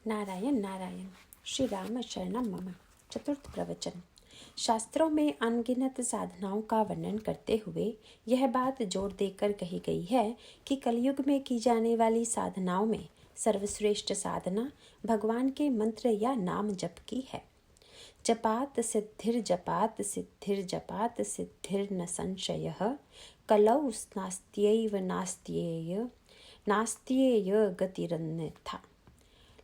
नारायण नारायण। श्री राम शरणम मम। चतुर्थ प्रवचन। शास्त्रों में अनगिनत साधनाओं का वर्णन करते हुए यह बात जोर देकर कही गई है कि कलयुग में की जाने वाली साधनाओं में सर्वश्रेष्ठ साधना भगवान के मंत्र या नाम जप की है। जपात सिद्धिर जपात सिद्धिर जपात सिद्धिर न संशयः कलौ नास्त्यैव नास्त्येय नास्त्येय गतिरन्यथा।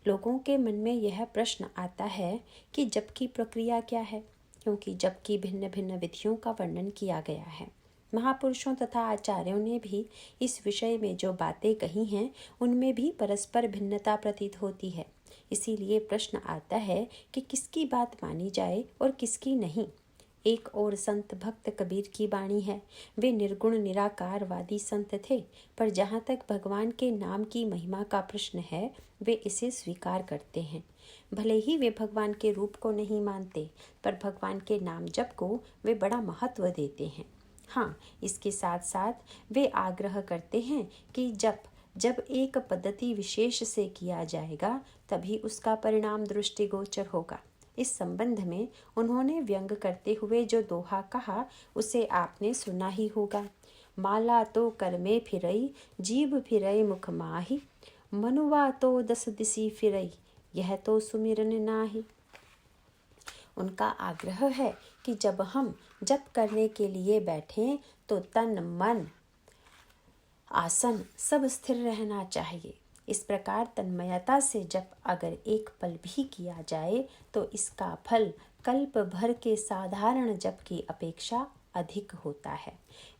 लोगों के मन में यह प्रश्न आता है कि जप की प्रक्रिया क्या है, क्योंकि जप की भिन्न भिन्न विधियों का वर्णन किया गया है। महापुरुषों तथा आचार्यों ने भी इस विषय में जो बातें कही हैं उनमें भी परस्पर भिन्नता प्रतीत होती है। इसीलिए प्रश्न आता है कि किसकी बात मानी जाए और किसकी नहीं। एक और संत भक्त कबीर की वाणी है। वे निर्गुण निराकारवादी संत थे, पर जहाँ तक भगवान के नाम की महिमा का प्रश्न है वे इसे स्वीकार करते हैं। भले ही वे भगवान के रूप को नहीं मानते, पर भगवान के नाम जप को वे बड़ा महत्व देते हैं। हाँ, इसके साथ साथ वे आग्रह करते हैं कि जब एक पद्धति विशेष से किया जाएगा तभी उसका परिणाम दृष्टिगोचर होगा। इस संबंध में उन्होंने व्यंग करते हुए जो दोहा कहा उसे आपने सुना ही होगा। माला तो कर में फिरई, जीभ फिरई मुख माही, मनुवा तो दस दिसी फिरई, यह तो सुमिरन नाही। उनका आग्रह है कि जब हम जप करने के लिए बैठें तो तन मन आसन सब स्थिर रहना चाहिए। इस प्रकार तन्मयता से जप अगर एक पल भी किया जाए तो इसका फल कल्प भर के साधारण जप की अपेक्षा अधिक होता है।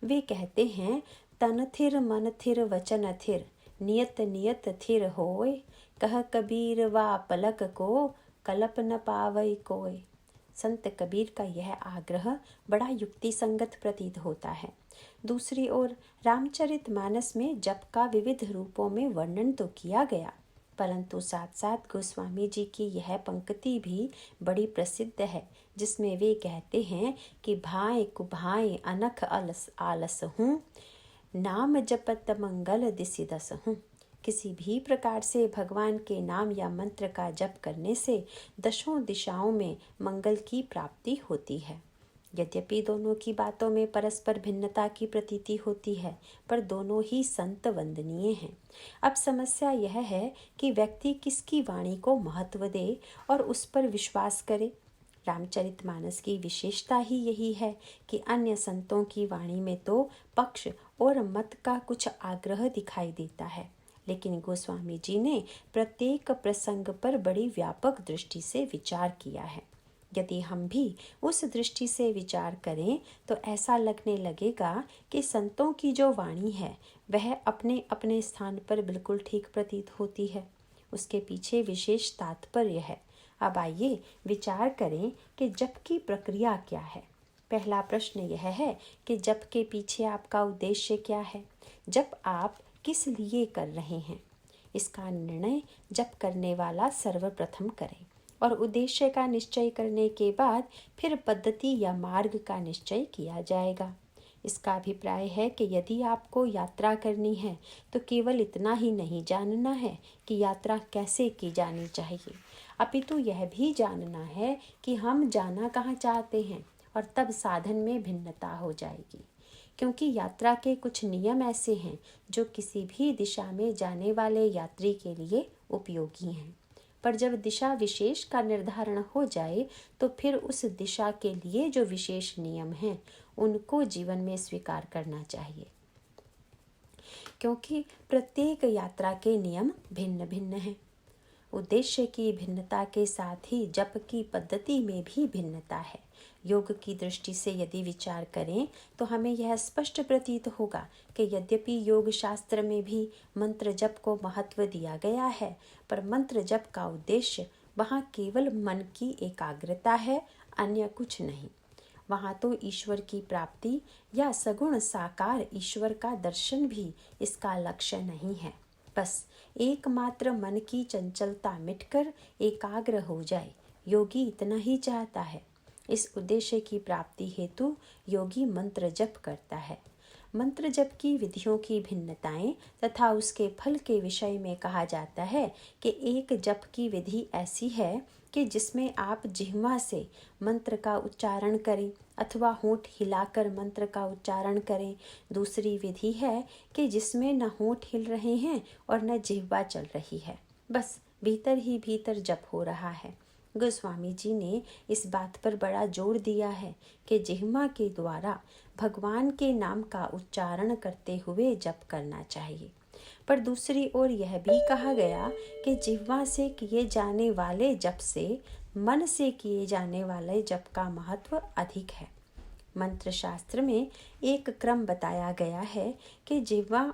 वे कहते हैं, तन थिर मन थिर वचन थिर, नियत नियत थिर होए, कह कबीर वा पलक को, कल्प न पावई कोय। संत कबीर का यह आग्रह बड़ा युक्ति संगत प्रतीत होता है। दूसरी ओर रामचरितमानस में जप का विविध रूपों में वर्णन तो किया गया, परंतु साथ साथ गोस्वामी जी की यह पंक्ति भी बड़ी प्रसिद्ध है, जिसमें वे कहते हैं कि भाए कुभाए अनख आलस हूँ, नाम जपत मंगल दिसि दस हूँ। किसी भी प्रकार से भगवान के नाम या मंत्र का जप करने से दशों दिशाओं में मंगल की प्राप्ति होती है। यद्यपि दोनों की बातों में परस्पर भिन्नता की प्रतीति होती है, पर दोनों ही संत वंदनीय हैं। अब समस्या यह है कि व्यक्ति किसकी वाणी को महत्व दे और उस पर विश्वास करे। रामचरितमानस की विशेषता ही यही है कि अन्य संतों की वाणी में तो पक्ष और मत का कुछ आग्रह दिखाई देता है, लेकिन गोस्वामी जी ने प्रत्येक प्रसंग पर बड़ी व्यापक दृष्टि से विचार किया है। यदि हम भी उस दृष्टि से विचार करें तो ऐसा लगने लगेगा कि संतों की जो वाणी है वह अपने अपने स्थान पर बिल्कुल ठीक प्रतीत होती है। उसके पीछे विशेष तात्पर्य है। अब आइए विचार करें कि जप की प्रक्रिया क्या है। पहला प्रश्न यह है कि जप के पीछे आपका उद्देश्य क्या है। जप आप किस लिए कर रहे हैं, इसका निर्णय जप करने वाला सर्वप्रथम करे, और उद्देश्य का निश्चय करने के बाद फिर पद्धति या मार्ग का निश्चय किया जाएगा। इसका अभिप्राय है कि यदि आपको यात्रा करनी है तो केवल इतना ही नहीं जानना है कि यात्रा कैसे की जानी चाहिए, अपितु यह भी जानना है कि हम जाना कहाँ चाहते हैं, और तब साधन में भिन्नता हो जाएगी। क्योंकि यात्रा के कुछ नियम ऐसे हैं जो किसी भी दिशा में जाने वाले यात्री के लिए उपयोगी हैं, पर जब दिशा विशेष का निर्धारण हो जाए तो फिर उस दिशा के लिए जो विशेष नियम हैं उनको जीवन में स्वीकार करना चाहिए, क्योंकि प्रत्येक यात्रा के नियम भिन्न भिन्न हैं। उद्देश्य की भिन्नता के साथ ही जप की पद्धति में भी भिन्नता है। योग की दृष्टि से यदि विचार करें तो हमें यह स्पष्ट प्रतीत होगा कि यद्यपि योग शास्त्र में भी मंत्र जप को महत्व दिया गया है, पर मंत्र जप का उद्देश्य वहाँ केवल मन की एकाग्रता है, अन्य कुछ नहीं। वहाँ तो ईश्वर की प्राप्ति या सगुण साकार ईश्वर का दर्शन भी इसका लक्ष्य नहीं है। बस एकमात्र मन की चंचलता मिटकर एकाग्र हो जाए, योगी इतना ही चाहता है। इस उद्देश्य की प्राप्ति हेतु योगी मंत्र जप करता है। मंत्र जप की विधियों की भिन्नताएं तथा उसके फल के विषय में कहा जाता है कि एक जप की विधि ऐसी है कि जिसमें आप जिह्वा से मंत्र का उच्चारण करें अथवा होंठ हिलाकर मंत्र का उच्चारण करें। दूसरी विधि है कि जिसमें न होंठ हिल रहे हैं और न जिह्वा चल रही है, बस भीतर ही भीतर जप हो रहा है। गोस्वामी जी ने इस बात पर बड़ा जोर दिया है कि जिह्वा के द्वारा भगवान के नाम का उच्चारण करते हुए जप करना चाहिए। पर दूसरी ओर यह भी कहा गया कि जिह्वा से किए जाने वाले जप से मन से किए जाने वाले जप का महत्व अधिक है। मंत्र शास्त्र में एक क्रम बताया गया है कि जिह्वा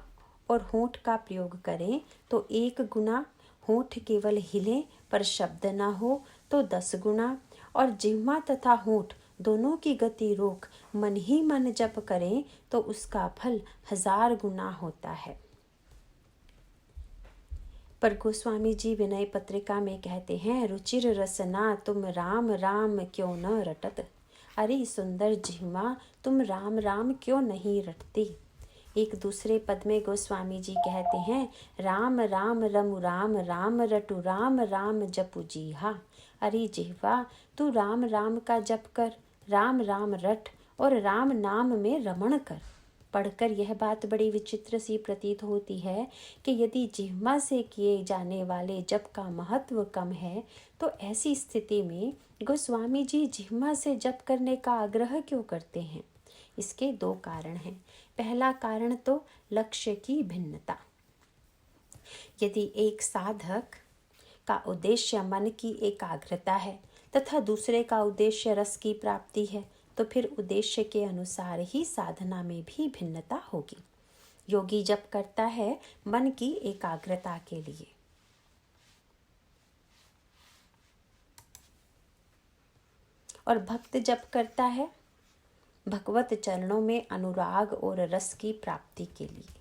और होंठ का प्रयोग करें तो 1 गुना, होंठ केवल हिले पर शब्द न हो तो 10 गुना, और जिह्वा तथा होंठ दोनों की गति रोक मन ही मन जप करें तो उसका फल 1000 गुना होता है। पर गोस्वामी जी विनय पत्रिका में कहते हैं, रुचिर रसना तुम राम राम क्यों न रटत। अरे सुंदर जिह्वा, तुम राम राम क्यों नहीं रटती। एक दूसरे पद में गोस्वामी जी कहते हैं, राम राम रमु राम राम रटु राम राम जपु जीहा। अरे जिह्वा, तू राम राम का जप कर, राम राम रट और राम नाम में रमण कर। पढ़कर यह बात बड़ी विचित्र सी प्रतीत होती है कि यदि जिह्वा से किए जाने वाले जप का महत्व कम है तो ऐसी स्थिति में गोस्वामी जी जिह्वा से जप करने का आग्रह क्यों करते हैं। इसके 2 कारण हैं। पहला कारण तो लक्ष्य की भिन्नता। यदि एक साधक का उद्देश्य मन की एकाग्रता है तथा दूसरे का उद्देश्य रस की प्राप्ति है तो फिर उद्देश्य के अनुसार ही साधना में भी भिन्नता होगी। योगी जप करता है मन की एकाग्रता के लिए, और भक्त जप करता है भगवत चरणों में अनुराग और रस की प्राप्ति के लिए।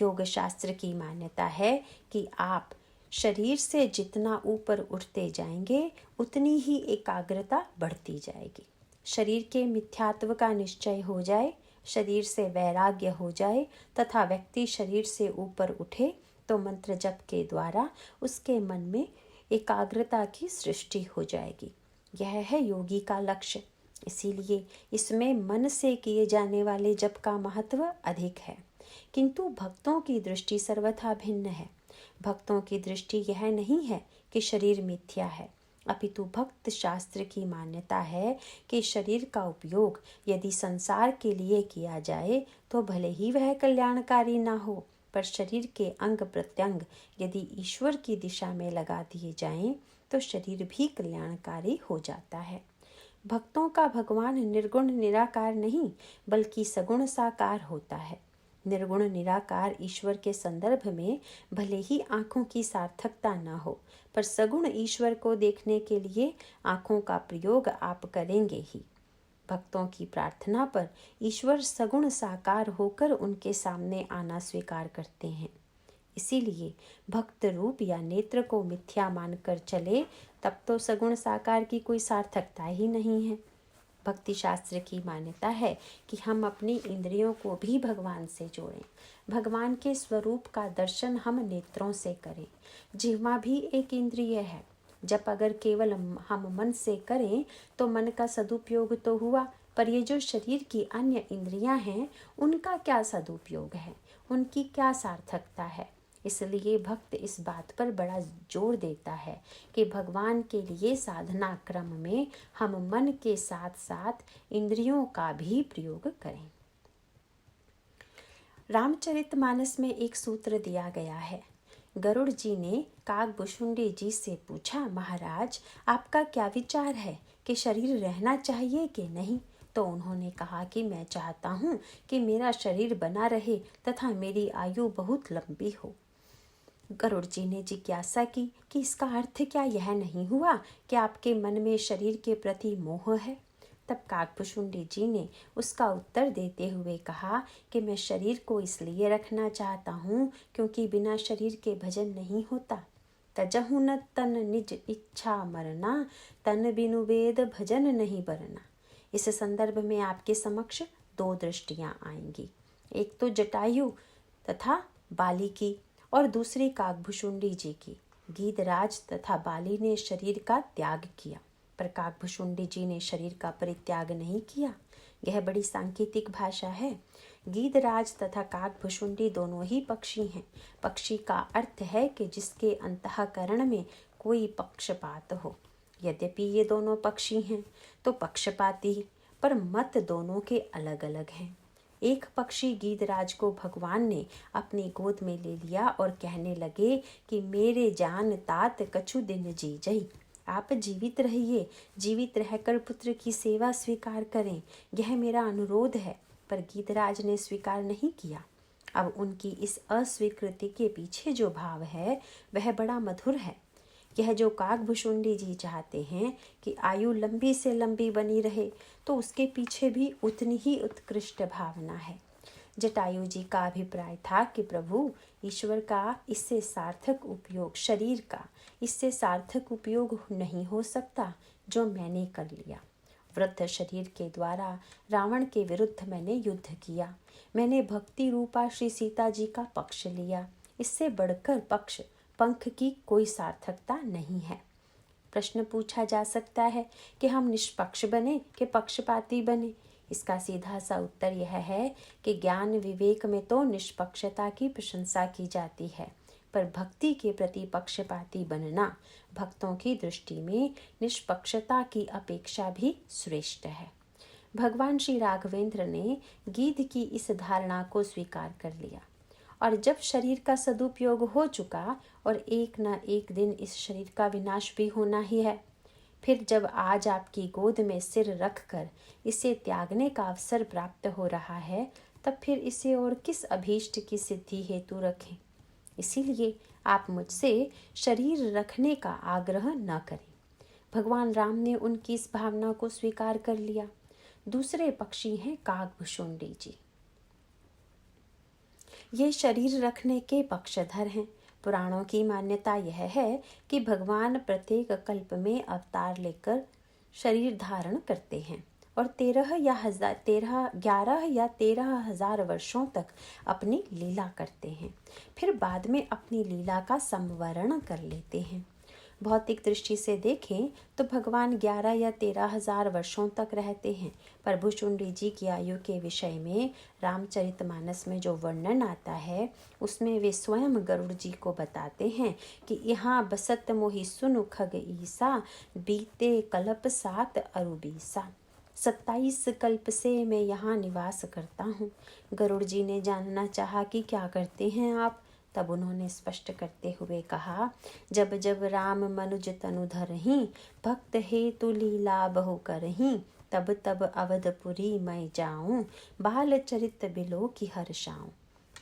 योग शास्त्र की मान्यता है कि आप शरीर से जितना ऊपर उठते जाएंगे उतनी ही एकाग्रता बढ़ती जाएगी। शरीर के मिथ्यात्व का निश्चय हो जाए, शरीर से वैराग्य हो जाए तथा व्यक्ति शरीर से ऊपर उठे तो मंत्र जप के द्वारा उसके मन में एकाग्रता की सृष्टि हो जाएगी। यह है योगी का लक्ष्य। इसीलिए इसमें मन से किए जाने वाले जप का महत्व अधिक है। किंतु भक्तों की दृष्टि सर्वथा भिन्न है। भक्तों की दृष्टि यह नहीं है कि शरीर मिथ्या है, अपितु भक्त शास्त्र की मान्यता है कि शरीर का उपयोग यदि संसार के लिए किया जाए तो भले ही वह कल्याणकारी ना हो, पर शरीर के अंग प्रत्यंग यदि ईश्वर की दिशा में लगा दिए जाएं तो शरीर भी कल्याणकारी हो जाता है। भक्तों का भगवान निर्गुण निराकार नहीं बल्कि सगुण साकार होता है। निर्गुण निराकार ईश्वर के संदर्भ में भले ही आँखों की सार्थकता न हो, पर सगुण ईश्वर को देखने के लिए आँखों का प्रयोग आप करेंगे ही। भक्तों की प्रार्थना पर ईश्वर सगुण साकार होकर उनके सामने आना स्वीकार करते हैं। इसीलिए भक्त रूप या नेत्र को मिथ्या मानकर चले तब तो सगुण साकार की कोई सार्थकता ही नहीं है। भक्ति शास्त्र की मान्यता है कि हम अपनी इंद्रियों को भी भगवान से जोड़ें। भगवान के स्वरूप का दर्शन हम नेत्रों से करें। जिह्वा भी एक इंद्रिय है। जब अगर केवल हम मन से करें तो मन का सदुपयोग तो हुआ, पर ये जो शरीर की अन्य इंद्रियां हैं उनका क्या सदुपयोग है, उनकी क्या सार्थकता है। इसलिए भक्त इस बात पर बड़ा जोर देता है कि भगवान के लिए साधना क्रम में हम मन के साथ साथ इंद्रियों का भी प्रयोग करें। रामचरितमानस में एक सूत्र दिया गया है। गरुड़ जी ने काकभुशुंडी जी से पूछा, महाराज आपका क्या विचार है कि शरीर रहना चाहिए कि नहीं। तो उन्होंने कहा कि मैं चाहता हूँ कि मेरा शरीर बना रहे तथा मेरी आयु बहुत लंबी हो। गरुड़ जी ने जिज्ञासा की कि इसका अर्थ क्या यह नहीं हुआ कि आपके मन में शरीर के प्रति मोह है। तब काकभुशुंडी जी ने उसका उत्तर देते हुए कहा कि मैं शरीर को इसलिए रखना चाहता हूँ क्योंकि बिना शरीर के भजन नहीं होता। तजहु न तन निज इच्छा मरना, तन बिनु वेद भजन नहीं बरना। इस संदर्भ में आपके समक्ष 2 दृष्टियां आएंगी। एक तो जटायु तथा बाली की और दूसरी काकभुशुंडी जी की। गीधराज तथा बाली ने शरीर का त्याग किया, पर काकभुशुंडी जी ने शरीर का परित्याग नहीं किया। यह बड़ी सांकेतिक भाषा है। गीधराज तथा काकभुशुंडी दोनों ही पक्षी हैं। पक्षी का अर्थ है कि जिसके अंतःकरण में कोई पक्षपात हो। यद्यपि ये दोनों पक्षी हैं तो पक्षपाती, पर मत दोनों के अलग अलग हैं। एक पक्षी गीधराज को भगवान ने अपनी गोद में ले लिया और कहने लगे कि मेरे जान तात कछु दिन जी जई, आप जीवित रहिए, जीवित रहकर पुत्र की सेवा स्वीकार करें, यह मेरा अनुरोध है। पर गीधराज ने स्वीकार नहीं किया। अब उनकी इस अस्वीकृति के पीछे जो भाव है वह बड़ा मधुर है। यह जो काकभुशुंडी जी चाहते हैं कि आयु लंबी से लंबी बनी रहे, तो उसके पीछे भी उतनी ही उत्कृष्ट भावना है। जटायु जी का अभिप्राय था कि प्रभु ईश्वर का इससे सार्थक उपयोग, शरीर का इससे सार्थक उपयोग नहीं हो सकता जो मैंने कर लिया। वृद्ध शरीर के द्वारा रावण के विरुद्ध मैंने युद्ध किया। मैंने भक्ति रूपा श्री सीता जी का पक्ष लिया। इससे बढ़कर पंख की कोई सार्थकता नहीं है। प्रश्न पूछा जा सकता है कि हम निष्पक्ष बने कि पक्षपाती बने। इसका सीधा सा उत्तर यह है कि ज्ञान विवेक में तो निष्पक्षता की प्रशंसा की जाती है, पर भक्ति के प्रति पक्षपाती बनना भक्तों की दृष्टि में निष्पक्षता की अपेक्षा भी श्रेष्ठ है। भगवान श्री राघवेंद्र ने गीध की इस धारणा को स्वीकार कर लिया, और जब शरीर का सदुपयोग हो चुका और एक न एक दिन इस शरीर का विनाश भी होना ही है, फिर जब आज आपकी गोद में सिर रखकर इसे त्यागने का अवसर प्राप्त हो रहा है, तब फिर इसे और किस अभीष्ट की सिद्धि हेतु रखें। इसीलिए आप मुझसे शरीर रखने का आग्रह न करें। भगवान राम ने उनकी इस भावना को स्वीकार कर लिया। दूसरे पक्षी हैं काकभुशुंडी जी। ये शरीर रखने के पक्षधर हैं। पुराणों की मान्यता यह है कि भगवान प्रत्येक कल्प में अवतार लेकर शरीर धारण करते हैं और 11 या 13,000 वर्षों तक अपनी लीला करते हैं। फिर बाद में अपनी लीला का संवरण कर लेते हैं। भौतिक दृष्टि से देखें तो भगवान 11 या 13,000 वर्षों तक रहते हैं, पर भुशुंडी जी की आयु के विषय में रामचरितमानस में जो वर्णन आता है उसमें वे स्वयं गरुड़ जी को बताते हैं कि यहाँ बसत मोहि सुनु खग ईसा, बीते कल्प 7 अरुबीसा। 27 कल्प से मैं यहाँ निवास करता हूँ। गरुड़ जी ने जानना चाहा कि क्या करते हैं आप, तब उन्होंने स्पष्ट करते हुए कहा, जब जब राम मनुज तनु धरहीं, भक्त हेतु लीला बहु करहीं, तब तब अवधपुरी मैं जाऊं, बाल चरित बिलो की हर्षाऊं।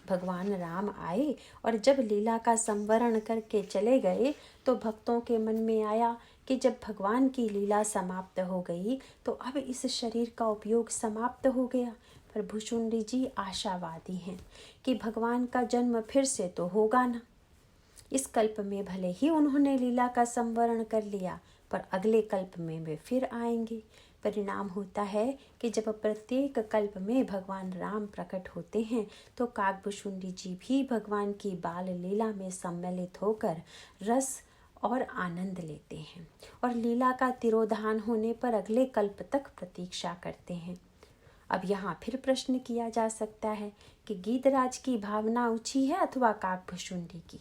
भगवान राम आए और जब लीला का संवरण करके चले गए तो भक्तों के मन में आया कि जब भगवान की लीला समाप्त हो गई तो अब इस शरीर का उपयोग समाप्त हो गया। पर भुशुंडी जी आशावादी हैं कि भगवान का जन्म फिर से तो होगा ना। इस कल्प में भले ही उन्होंने लीला का संवरण कर लिया, पर अगले कल्प में वे फिर आएंगे। परिणाम होता है कि जब प्रत्येक कल्प में भगवान राम प्रकट होते हैं तो काकभुशुंडी जी भी भगवान की बाल लीला में सम्मिलित होकर रस और आनंद लेते हैं और लीला का तिरोधान होने पर अगले कल्प तक प्रतीक्षा करते हैं। अब यहाँ फिर प्रश्न किया जा सकता है कि गीधराज की भावना ऊंची है अथवा काकभुशुंडी की।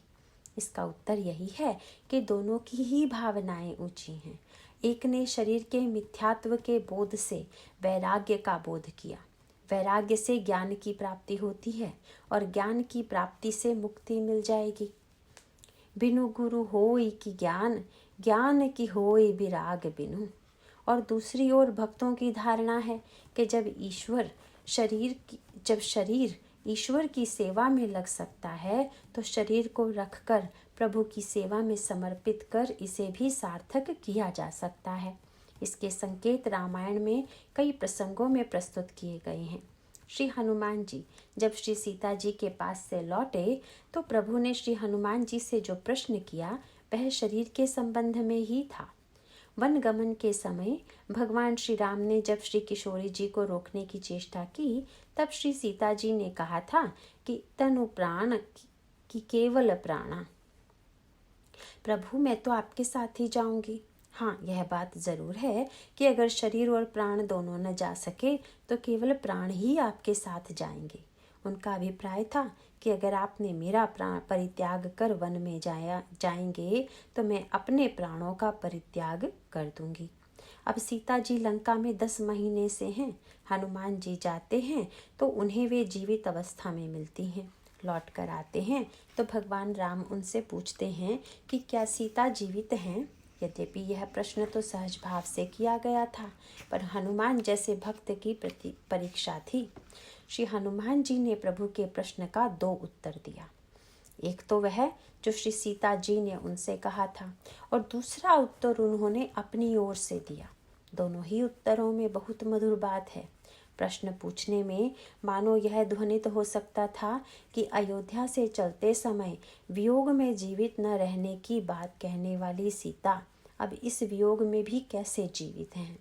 इसका उत्तर यही है कि दोनों की ही भावनाएं ऊंची हैं। एक ने शरीर के मिथ्यात्व के बोध से वैराग्य का बोध किया। वैराग्य से ज्ञान की प्राप्ति होती है और ज्ञान की प्राप्ति से मुक्ति मिल जाएगी। बिनु गुरु होई की ज्ञान, ज्ञान की होई विराग बिनु। और दूसरी ओर भक्तों की धारणा है कि जब शरीर ईश्वर की सेवा में लग सकता है तो शरीर को रखकर प्रभु की सेवा में समर्पित कर इसे भी सार्थक किया जा सकता है। इसके संकेत रामायण में कई प्रसंगों में प्रस्तुत किए गए हैं। श्री हनुमान जी जब श्री सीता जी के पास से लौटे तो प्रभु ने श्री हनुमान जी से जो प्रश्न किया वह शरीर के संबंध में ही था। वन गमन के समय भगवान श्री राम ने जब श्री किशोरी जी को रोकने की चेष्टा की, तब श्री सीता जी ने कहा था कि तनु प्राण की केवल प्राणा। प्रभु, मैं तो आपके साथ ही जाऊंगी। हाँ, यह बात जरूर है कि अगर शरीर और प्राण दोनों न जा सके तो केवल प्राण ही आपके साथ जाएंगे। उनका अभिप्राय था कि अगर आपने मेरा प्राण परित्याग कर वन में जाएंगे तो मैं अपने प्राणों का परित्याग कर दूंगी। अब सीता जी लंका में 10 महीने से हैं। हनुमान जी जाते हैं तो उन्हें वे जीवित अवस्था में मिलती हैं। लौट कर आते हैं तो भगवान राम उनसे पूछते हैं कि क्या सीता जीवित हैं। यद्यपि यह प्रश्न तो सहज भाव से किया गया था, पर हनुमान जैसे भक्त की परीक्षा थी। श्री हनुमान जी ने प्रभु के प्रश्न का 2 उत्तर दिया। एक तो वह जो श्री सीता जी ने उनसे कहा था, और दूसरा उत्तर उन्होंने अपनी ओर से दिया। दोनों ही उत्तरों में बहुत मधुर बात है। प्रश्न पूछने में मानो यह ध्वनित हो सकता था कि अयोध्या से चलते समय वियोग में जीवित न रहने की बात कहने वाली सीता अब इस वियोग में भी कैसे जीवित हैं।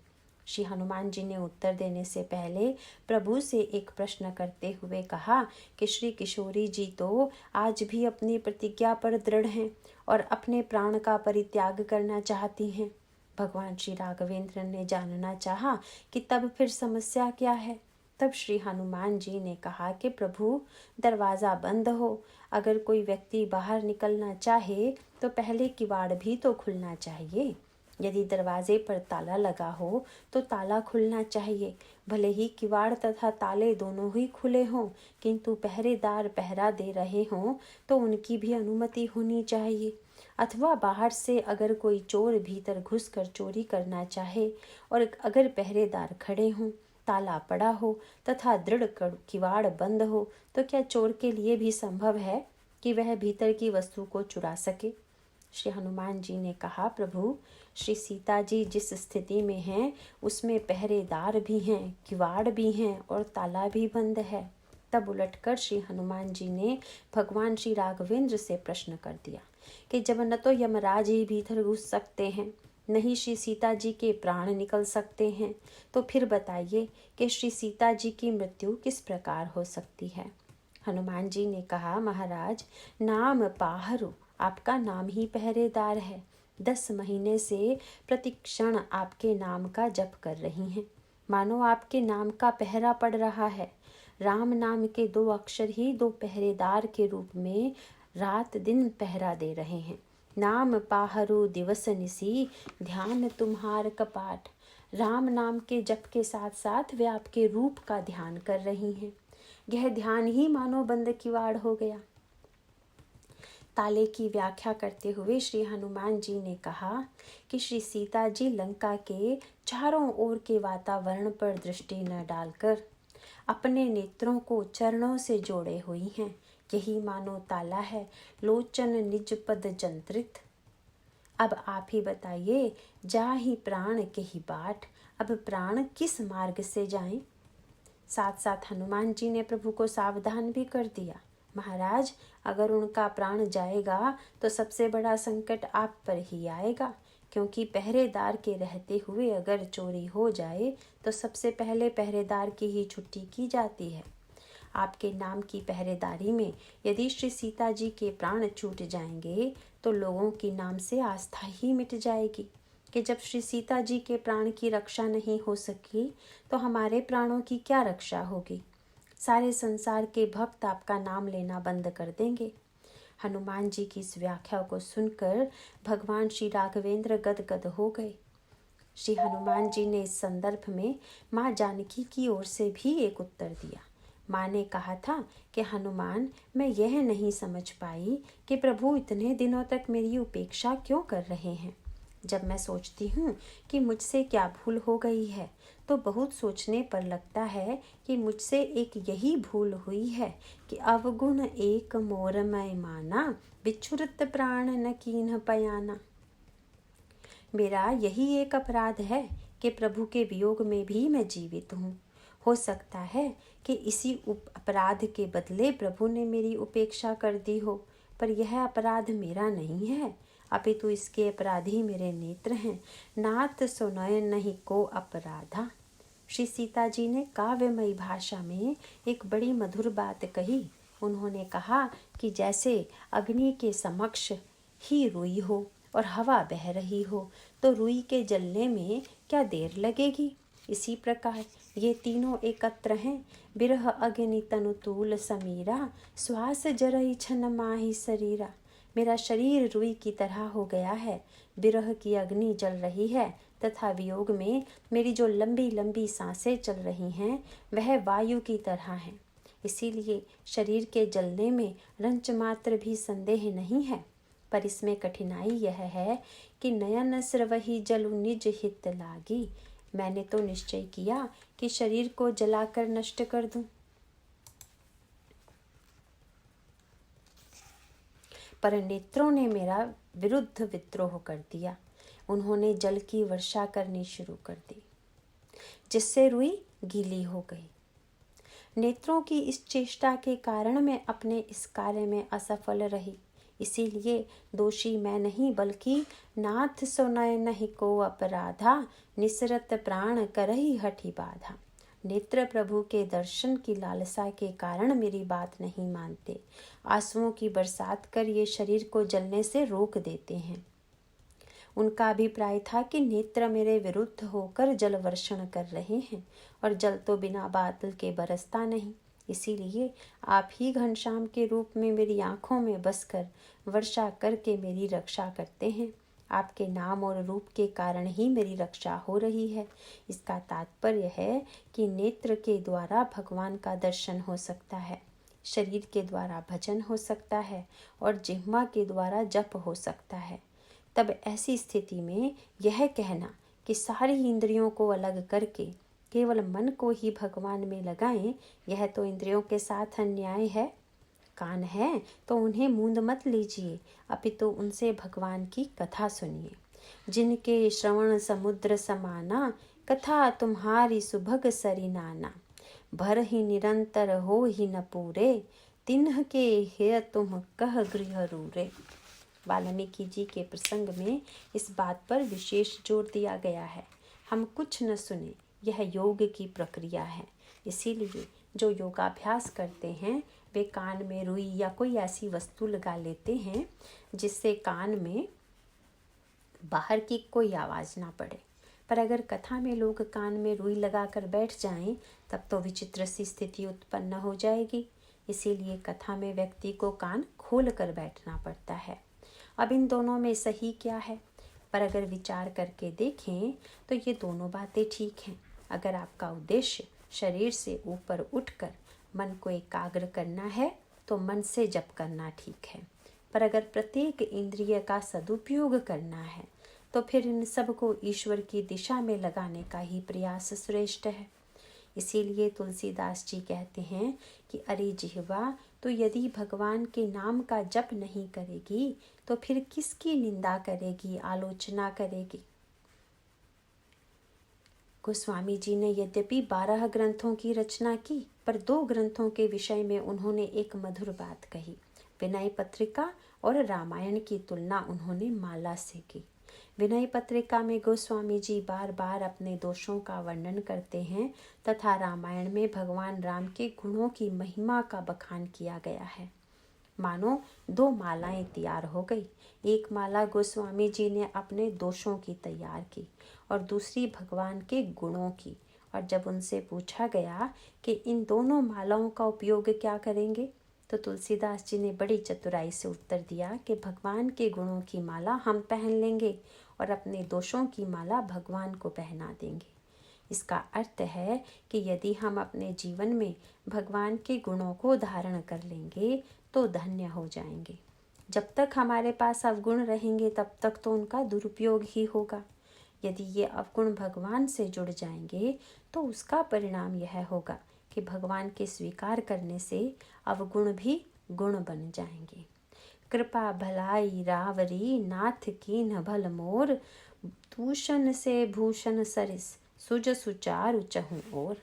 श्री हनुमान जी ने उत्तर देने से पहले प्रभु से एक प्रश्न करते हुए कहा कि श्री किशोरी जी तो आज भी अपनी प्रतिज्ञा पर दृढ़ हैं और अपने प्राण का परित्याग करना चाहती हैं। भगवान श्री राघवेंद्र ने जानना चाहा कि तब फिर समस्या क्या है। तब श्री हनुमान जी ने कहा कि प्रभु, दरवाज़ा बंद हो, अगर कोई व्यक्ति बाहर निकलना चाहे तो पहले किवाड़ भी तो खुलना चाहिए। यदि दरवाजे पर ताला लगा हो तो ताला खुलना चाहिए, भले ही किवाड़ तथा ताले दोनों ही खुले हों, किंतु पहरेदार पहरा दे रहे हों तो उनकी भी अनुमति होनी चाहिए। अथवा बाहर से अगर कोई चोर भीतर घुसकर चोरी करना चाहे और अगर पहरेदार खड़े हों, ताला पड़ा हो तथा दृढ़ किवाड़ बंद हो, तो क्या चोर के लिए भी संभव है कि वह भीतर की वस्तु को चुरा सके। श्री हनुमान जी ने कहा, प्रभु, श्री सीता जी जिस स्थिति में हैं उसमें पहरेदार भी हैं, किवाड़ भी हैं और ताला भी बंद है। तब उलटकर श्री हनुमान जी ने भगवान श्री राघवेंद्र से प्रश्न कर दिया कि जब न तो यमराज ही भीतर घुस सकते हैं, नहीं श्री सीता जी के प्राण निकल सकते हैं, तो फिर बताइए कि श्री सीता जी की मृत्यु किस प्रकार हो सकती है। हनुमान जी ने कहा, महाराज, नाम पाहरु, आपका नाम ही पहरेदार है। 10 महीने से प्रतिक्षण आपके नाम का जप कर रही हैं, मानो आपके नाम का पहरा पड़ रहा है। राम नाम के 2 अक्षर ही 2 पहरेदार के रूप में रात दिन पहरा दे रहे हैं। नाम पाहरु दिवस निसी, ध्यान तुम्हार कपाट। राम नाम के जप के साथ साथ वे आपके रूप का ध्यान कर रही हैं। यह ध्यान ही मानो बंद किवाड़ हो गया। ताले की व्याख्या करते हुए श्री हनुमान जी ने कहा कि श्री सीता जी लंका के चारों ओर के वातावरण पर दृष्टि न डालकर अपने नेत्रों को चरणों से जोड़े हुई हैं। यही मानो ताला है, लोचन निज पद जंत्रित। अब आप ही बताइए, जा ही प्राण के ही बाट, अब प्राण किस मार्ग से जाएं। साथ साथ हनुमान जी ने प्रभु को सावधान भी कर दिया, महाराज, अगर उनका प्राण जाएगा तो सबसे बड़ा संकट आप पर ही आएगा, क्योंकि पहरेदार के रहते हुए अगर चोरी हो जाए तो सबसे पहले पहरेदार की ही छुट्टी की जाती है। आपके नाम की पहरेदारी में यदि श्री सीता जी के प्राण छूट जाएंगे तो लोगों की नाम से आस्था ही मिट जाएगी कि जब श्री सीता जी के प्राण की रक्षा नहीं हो सकी तो हमारे प्राणों की क्या रक्षा होगी। सारे संसार के भक्त आपका नाम लेना बंद कर देंगे। हनुमान जी की इस व्याख्या को सुनकर भगवान श्री राघवेंद्र गदगद हो गए। श्री हनुमान जी ने इस संदर्भ में माँ जानकी की ओर से भी एक उत्तर दिया। माँ ने कहा था कि हनुमान, मैं यह नहीं समझ पाई कि प्रभु इतने दिनों तक मेरी उपेक्षा क्यों कर रहे हैं। जब मैं सोचती हूँ कि मुझसे क्या भूल हो गई है तो बहुत सोचने पर लगता है कि मुझसे एक यही भूल हुई है कि अवगुण एक मोर मैं माना, बिछुरत प्राण न कीन्ह पयाना। मेरा यही एक अपराध है कि प्रभु के वियोग में भी मैं जीवित हूँ। हो सकता है कि इसी अपराध के बदले प्रभु ने मेरी उपेक्षा कर दी हो, पर यह अपराध मेरा नहीं है। अपितु इसके अपराधी मेरे नेत्र हैं। नाथ सो नयन नहीं को अपराधा। श्री सीता जी ने काव्यमयी भाषा में एक बड़ी मधुर बात कही। उन्होंने कहा कि जैसे अग्नि के समक्ष ही रुई हो और हवा बह रही हो, तो रुई के जलने में क्या देर लगेगी। इसी प्रकार ये तीनों एकत्र हैं। बिरह अग्नि तनु तूल समीरा, श्वास जरई छन माही शरीरा। मेरा शरीर रुई की तरह हो गया है, बिरह की अग्नि जल रही है तथा वियोग में मेरी जो लंबी लंबी सांसें चल रही हैं वह वायु की तरह हैं। इसीलिए शरीर के जलने में रंच मात्र भी संदेह नहीं है। पर इसमें कठिनाई यह है कि नयन स्रवही जलु निज हित लागी। मैंने तो निश्चय किया कि शरीर को जलाकर नष्ट कर दूं, पर नेत्रों ने मेरा विरुद्ध विद्रोह कर दिया। उन्होंने जल की वर्षा करनी शुरू कर दी, जिससे रुई गीली हो गई। नेत्रों की इस चेष्टा के कारण मैं अपने इस कार्य में असफल रही। इसीलिए दोषी मैं नहीं, बल्कि नाथ सो नयन नहीं को अपराधा, निसरत प्राण करही हठी बाधा। नेत्र प्रभु के दर्शन की लालसा के कारण मेरी बात नहीं मानते। आंसुओं की बरसात कर ये शरीर को जलने से रोक देते हैं। उनका अभिप्राय था कि नेत्र मेरे विरुद्ध होकर जल वर्षण कर रहे हैं, और जल तो बिना बादल के बरसता नहीं। इसीलिए आप ही घनश्याम के रूप में मेरी आंखों में बसकर वर्षा करके मेरी रक्षा करते हैं। आपके नाम और रूप के कारण ही मेरी रक्षा हो रही है। इसका तात्पर्य है कि नेत्र के द्वारा भगवान का दर्शन हो सकता है, शरीर के द्वारा भजन हो सकता है और जिह्वा के द्वारा जप हो सकता है। तब ऐसी स्थिति में यह कहना कि सारी इंद्रियों को अलग करके केवल मन को ही भगवान में लगाएं, यह तो इंद्रियों के साथ अन्याय है। कान है तो उन्हें मूंद मत लीजिए, अपितु उनसे भगवान की कथा सुनिए। जिनके श्रवण समुद्र समाना, कथा तुम्हारी सुभग सरी नाना। भर ही निरंतर हो ही न पूरे, तिन्ह के हे तुम कह गृह रूरे। वाल्मीकि जी के प्रसंग में इस बात पर विशेष जोर दिया गया है। हम कुछ न सुने, यह योग की प्रक्रिया है। इसीलिए जो योगाभ्यास करते हैं वे कान में रुई या कोई ऐसी वस्तु लगा लेते हैं जिससे कान में बाहर की कोई आवाज़ ना पड़े। पर अगर कथा में लोग कान में रुई लगाकर बैठ जाएं, तब तो विचित्र सी स्थिति उत्पन्न हो जाएगी। इसीलिए कथा में व्यक्ति को कान खोल कर बैठना पड़ता है। अब इन दोनों में सही क्या है? पर अगर विचार करके देखें तो ये दोनों बातें ठीक हैं। अगर आपका उद्देश्य शरीर से ऊपर उठकर मन को एकाग्र करना है तो मन से जप करना ठीक है। पर अगर प्रत्येक इंद्रिय का सदुपयोग करना है तो फिर इन सब को ईश्वर की दिशा में लगाने का ही प्रयास श्रेष्ठ है। इसीलिए तुलसीदास जी कहते हैं कि अरे जिह्वा, तो यदि भगवान के नाम का जप नहीं करेगी तो फिर किसकी निंदा करेगी, आलोचना करेगी। गोस्वामी जी ने यद्यपि 12 ग्रंथों की रचना की, पर 2 ग्रंथों के विषय में उन्होंने एक मधुर बात कही। विनय पत्रिका और रामायण की तुलना उन्होंने माला से की। विनय पत्रिका में गोस्वामी जी बार बार अपने दोषों का वर्णन करते हैं तथा रामायण में भगवान राम के गुणों की महिमा का बखान किया गया है। मानो 2 मालाएं तैयार हो गई। एक माला गोस्वामी जी ने अपने दोषों की तैयार की और दूसरी भगवान के गुणों की। और जब उनसे पूछा गया कि इन दोनों मालाओं का उपयोग क्या करेंगे, तो तुलसीदास जी ने बड़ी चतुराई से उत्तर दिया कि भगवान के गुणों की माला हम पहन लेंगे और अपने दोषों की माला भगवान को पहना देंगे। इसका अर्थ है कि यदि हम अपने जीवन में भगवान के गुणों को धारण कर लेंगे तो धन्य हो जाएंगे। जब तक हमारे पास अवगुण रहेंगे तब तक तो उनका दुरुपयोग ही होगा। यदि ये अवगुण भगवान से जुड़ जाएंगे तो उसका परिणाम यह होगा कि भगवान के स्वीकार करने से अवगुण भी गुण बन जाएंगे। कृपा भलाई रावरी, नाथ कीन्ह भल मोर, दूषण से भूषण सरिस, सुज सुचारु चहुं ओर।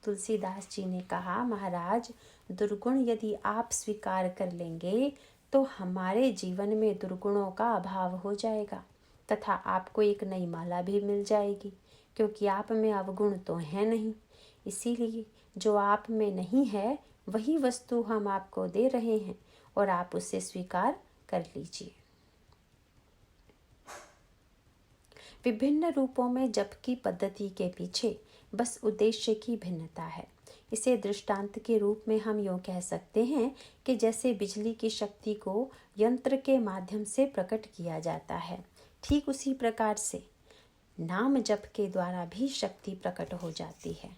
तुलसीदास जी ने कहा, महाराज, दुर्गुण यदि आप स्वीकार कर लेंगे तो हमारे जीवन में दुर्गुणों का अभाव हो जाएगा तथा आपको एक नई माला भी मिल जाएगी, क्योंकि आप में अवगुण तो है नहीं। इसीलिए जो आप में नहीं है वही वस्तु हम आपको दे रहे हैं और आप उसे स्वीकार कर लीजिए। विभिन्न रूपों में जप की पद्धति के पीछे बस उद्देश्य की भिन्नता है। इसे दृष्टांत के रूप में हम यूँ कह सकते हैं कि जैसे बिजली की शक्ति को यंत्र के माध्यम से प्रकट किया जाता है, ठीक उसी प्रकार से नाम जप के द्वारा भी शक्ति प्रकट हो जाती है।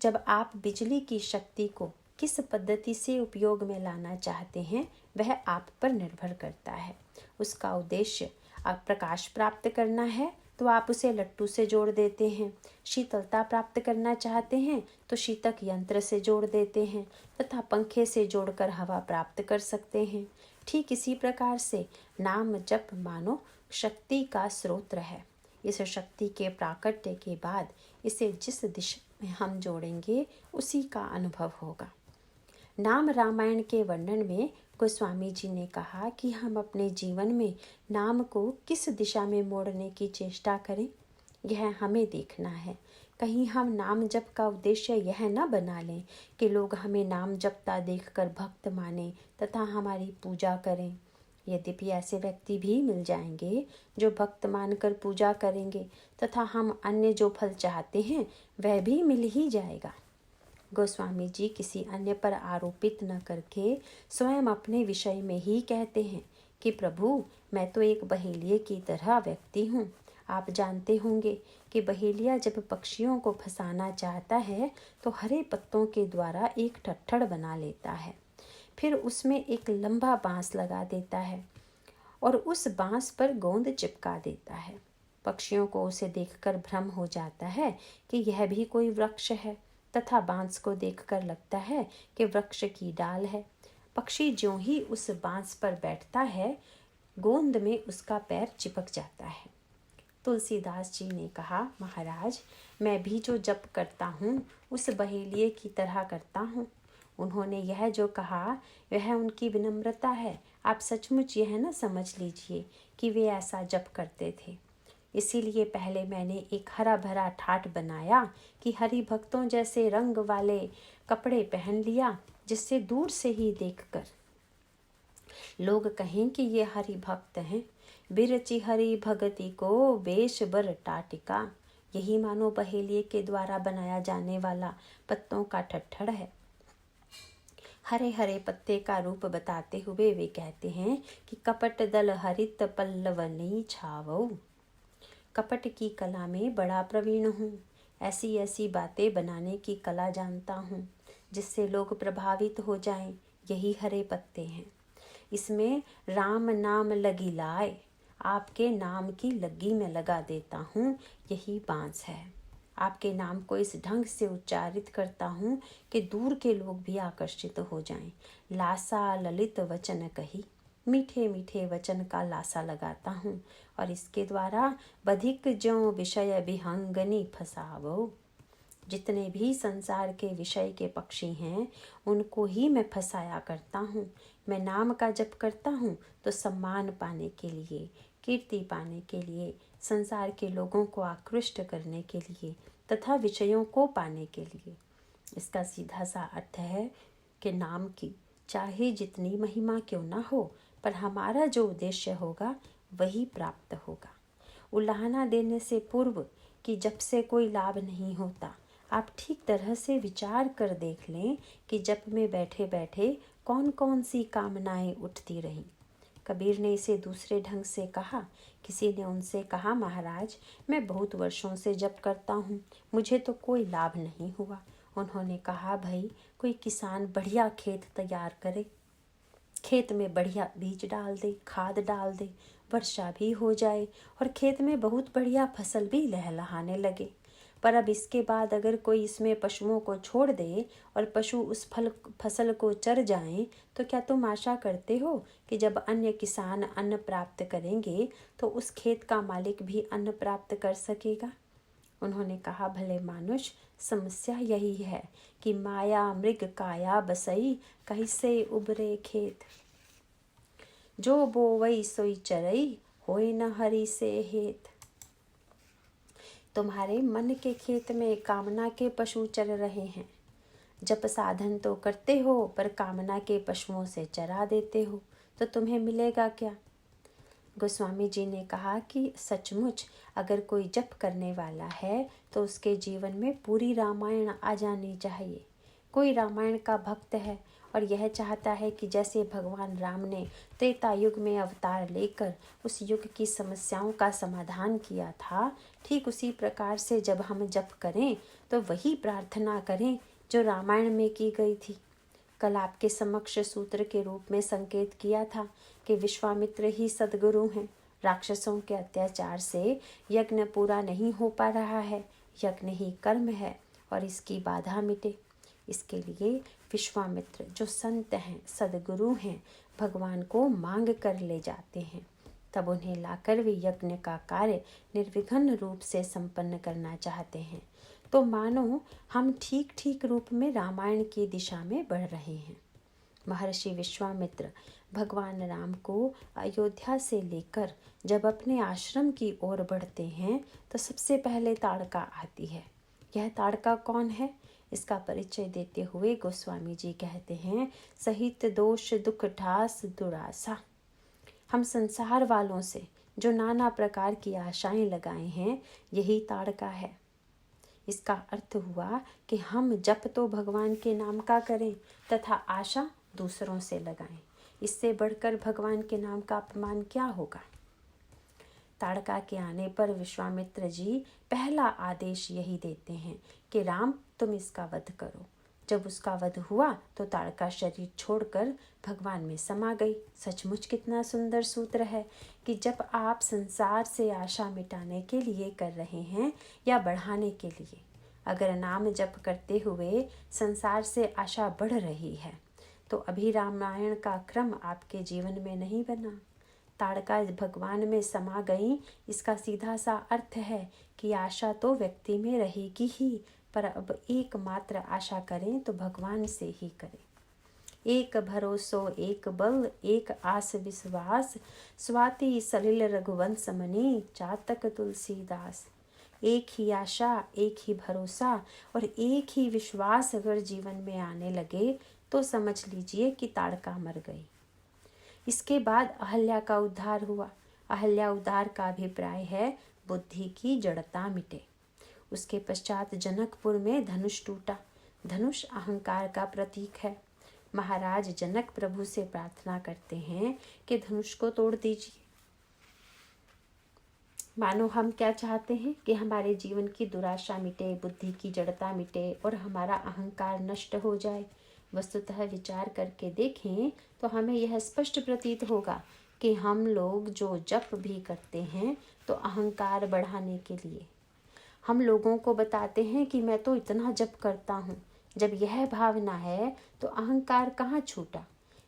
जब आप बिजली की शक्ति को किस पद्धति से उपयोग में लाना चाहते हैं वह आप पर निर्भर करता है। उसका उद्देश्य आप प्रकाश प्राप्त करना है तो आप उसे लट्टू से जोड़ देते हैं, शीतलता प्राप्त करना चाहते हैं तो शीतक यंत्र से जोड़ देते हैं तथा पंखे से जोड़कर हवा प्राप्त कर सकते हैं। ठीक इसी प्रकार से नाम जप मानो शक्ति का स्रोत है। इस शक्ति के प्राकट्य के बाद इसे जिस दिशा में हम जोड़ेंगे उसी का अनुभव होगा। नाम रामायण के वर्णन में गोस्वामी जी ने कहा कि हम अपने जीवन में नाम को किस दिशा में मोड़ने की चेष्टा करें, यह हमें देखना है। कहीं हम नाम जप का उद्देश्य यह न बना लें कि लोग हमें नाम जपता देखकर भक्त माने तथा हमारी पूजा करें। यद्यपि ऐसे व्यक्ति भी मिल जाएंगे जो भक्त मानकर पूजा करेंगे तथा हम अन्य जो फल चाहते हैं वह भी मिल ही जाएगा। गोस्वामी जी किसी अन्य पर आरोपित न करके स्वयं अपने विषय में ही कहते हैं कि प्रभु, मैं तो एक बहेलिये की तरह व्यक्ति हूँ। आप जानते होंगे कि बहेलिया जब पक्षियों को फंसाना चाहता है तो हरे पत्तों के द्वारा एक ठट्ठड़ बना लेता है, फिर उसमें एक लंबा बांस लगा देता है और उस बांस पर गोंद चिपका देता है। पक्षियों को उसे देखकर भ्रम हो जाता है कि यह भी कोई वृक्ष है तथा बांस को देखकर लगता है कि वृक्ष की डाल है। पक्षी ज्यों ही उस बांस पर बैठता है, गोंद में उसका पैर चिपक जाता है। तुलसीदास जी ने कहा, महाराज, मैं भी जो जप करता हूँ उस बहेलिये की तरह करता हूँ। उन्होंने यह जो कहा वह उनकी विनम्रता है। आप सचमुच यह न समझ लीजिए कि वे ऐसा जप करते थे। इसीलिए पहले मैंने एक हरा भरा ठाट बनाया कि हरि भक्तों जैसे रंग वाले कपड़े पहन लिया, जिससे दूर से ही देखकर लोग कहें कि ये हरि भक्त हैं। बिरचि हरि भगति को वेश बर टाटिका, यही मानो बहेलिये के द्वारा बनाया जाने वाला पत्तों का ठट्ठड़ है। हरे हरे पत्ते का रूप बताते हुए वे कहते हैं कि कपट दल हरित पल्लवनी छावो। कपट की कला में बड़ा प्रवीण हूँ। ऐसी ऐसी बातें बनाने की कला जानता हूँ जिससे लोग प्रभावित हो जाएं। यही हरे पत्ते हैं। इसमें राम नाम लगी लाए, आपके नाम की लग्गी में लगा देता हूँ, यही बांस है। आपके नाम को इस ढंग से उच्चारित करता हूँ कि दूर के लोग भी आकर्षित हो जाएं। लासा ललित वचन कही, मीठे मीठे वचन का लासा लगाता हूँ और इसके द्वारा बधिक ज्यों विषय विहंगनी फसावो। जितने भी संसार के विषय के पक्षी हैं उनको ही मैं फंसाया करता हूँ। मैं नाम का जप करता हूँ तो सम्मान पाने के लिए, कीर्ति पाने के लिए, संसार के लोगों को आकृष्ट करने के लिए तथा विषयों को पाने के लिए। इसका सीधा सा अर्थ है कि नाम की चाहे जितनी महिमा क्यों ना हो, पर हमारा जो उद्देश्य होगा वही प्राप्त होगा। उलाहना देने से पूर्व कि जप से कोई लाभ नहीं होता, आप ठीक तरह से विचार कर देख लें कि जप में बैठे बैठे कौन कौन सी कामनाएं उठती रहीं। कबीर ने इसे दूसरे ढंग से कहा। किसी ने उनसे कहा, महाराज, मैं बहुत वर्षों से जप करता हूँ, मुझे तो कोई लाभ नहीं हुआ। उन्होंने कहा, भाई, कोई किसान बढ़िया खेत तैयार करे, खेत में बढ़िया बीज डाल दे, खाद डाल दे, वर्षा भी हो जाए और खेत में बहुत बढ़िया फसल भी लहलहाने लगे। पर अब इसके बाद अगर कोई इसमें पशुओं को छोड़ दे और पशु उस फसल को चर जाएं, तो क्या तुम आशा करते हो कि जब अन्य किसान अन्न प्राप्त करेंगे तो उस खेत का मालिक भी अन्न प्राप्त कर सकेगा? उन्होंने कहा, भले मानुष, समस्या यही है कि माया मृग काया बसई, कैसे उबरे खेत। जो बोवई सोई चरई, होय न हरि से हेत। तुम्हारे मन के खेत में कामना के पशु चर रहे हैं। जप साधन तो करते हो, पर कामना के पशुओं से चरा देते हो, तो तुम्हें मिलेगा क्या? गोस्वामी जी ने कहा कि सचमुच अगर कोई जप करने वाला है तो उसके जीवन में पूरी रामायण आ जानी चाहिए। कोई रामायण का भक्त है और यह चाहता है कि जैसे भगवान राम ने त्रेता युग में अवतार लेकर उस युग की समस्याओं का समाधान किया था, ठीक उसी प्रकार से जब हम जप करें तो वही प्रार्थना करें जो रामायण में की गई थी। कल आपके समक्ष सूत्र के रूप में संकेत किया था कि विश्वामित्र ही सद्गुरु हैं। राक्षसों के अत्याचार से यज्ञ पूरा नहीं हो पा रहा है, यज्ञ ही कर्म है और इसकी बाधा मिटे। इसके लिए विश्वामित्र जो संत हैं, सद्गुरु हैं, भगवान को मांग कर ले जाते हैं। तब उन्हें लाकर वे यज्ञ का कार्य निर्विघ्न रूप से संपन्न करना चाहते हैं। तो मानो हम ठीक ठीक रूप में रामायण की दिशा में बढ़ रहे हैं। महर्षि विश्वामित्र भगवान राम को अयोध्या से लेकर जब अपने आश्रम की ओर बढ़ते हैं तो सबसे पहले ताड़का आती है। यह ताड़का कौन है? इसका परिचय देते हुए गोस्वामी जी कहते हैं, सहित दोष दुख ठास दुरासा। हम संसार वालों से जो नाना प्रकार की आशाएं लगाए हैं, यही ताड़का है। इसका अर्थ हुआ कि हम जप तो भगवान के नाम का करें तथा आशा दूसरों से लगाएं। इससे बढ़कर भगवान के नाम का अपमान क्या होगा? ताड़का के आने पर विश्वामित्र जी पहला आदेश यही देते हैं कि राम तुम इसका वध करो। जब उसका वध हुआ तो ताड़का शरीर छोड़कर भगवान में समा गई। सचमुच कितना सुंदर सूत्र है कि जब आप संसार से आशा मिटाने के लिए कर रहे हैं या बढ़ाने के लिए, अगर नाम जप करते हुए संसार से आशा बढ़ रही है तो अभी रामायण का क्रम आपके जीवन में नहीं बना। ताड़का भगवान में समा गई, इसका सीधा सा अर्थ है कि आशा तो व्यक्ति में रहेगी ही, पर अब एकमात्र आशा करें तो भगवान से ही करें। एक भरोसो एक बल, एक आस विश्वास, स्वाति सलिल रघुवंश मणि, चातक तुलसीदास। एक ही आशा, एक ही भरोसा और एक ही विश्वास अगर जीवन में आने लगे तो समझ लीजिए कि ताड़का मर गई। इसके बाद अहल्या का उद्धार हुआ। अहल्या उद्धार का अभिप्राय है बुद्धि की जड़ता मिटे। उसके पश्चात जनकपुर में धनुष टूटा। धनुष अहंकार का प्रतीक है। महाराज जनक प्रभु से प्रार्थना करते हैं कि धनुष को तोड़ दीजिए। मानो हम क्या चाहते हैं कि हमारे जीवन की दुराशा मिटे, बुद्धि की जड़ता मिटे और हमारा अहंकार नष्ट हो जाए। वस्तुतः विचार करके देखें तो हमें यह स्पष्ट प्रतीत होगा कि हम लोग जो जप भी करते हैं तो अहंकार बढ़ाने के लिए। हम लोगों को बताते हैं कि मैं तो इतना जप करता हूँ। जब यह भावना है तो अहंकार कहाँ छूटा।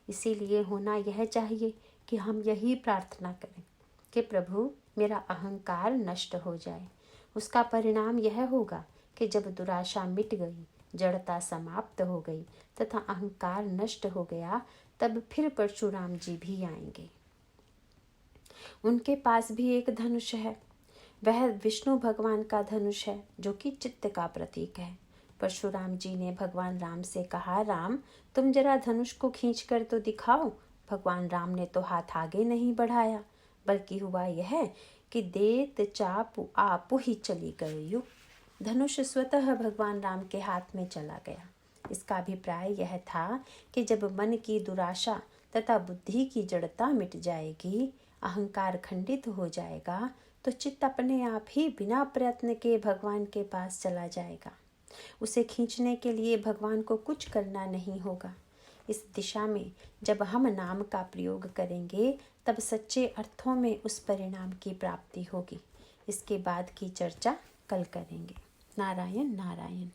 इसीलिए होना यह चाहिए कि हम यही प्रार्थना करें कि प्रभु मेरा अहंकार नष्ट हो जाए। उसका परिणाम यह होगा कि जब दुराशा मिट गई, जड़ता समाप्त हो गई तथा अहंकार नष्ट हो गया, तब फिर परशुराम जी भी आएंगे। उनके पास भी एक धनुष है। वह विष्णु भगवान का धनुष है जो कि चित्त का प्रतीक है। परशुराम जी ने भगवान राम से कहा, राम तुम जरा धनुष को खींच कर तो दिखाओ। भगवान राम ने तो हाथ आगे नहीं बढ़ाया, बल्कि हुआ यह कि देत चाप आपु ही चली गयु। धनुष स्वतः भगवान राम के हाथ में चला गया। इसका अभिप्राय यह था कि जब मन की दुराशा तथा बुद्धि की जड़ता मिट जाएगी, अहंकार खंडित हो जाएगा, तो चित्त अपने आप ही बिना प्रयत्न के भगवान के पास चला जाएगा। उसे खींचने के लिए भगवान को कुछ करना नहीं होगा। इस दिशा में जब हम नाम का प्रयोग करेंगे तब सच्चे अर्थों में उस परिणाम की प्राप्ति होगी। इसके बाद की चर्चा कल करेंगे। नारायण नारायण।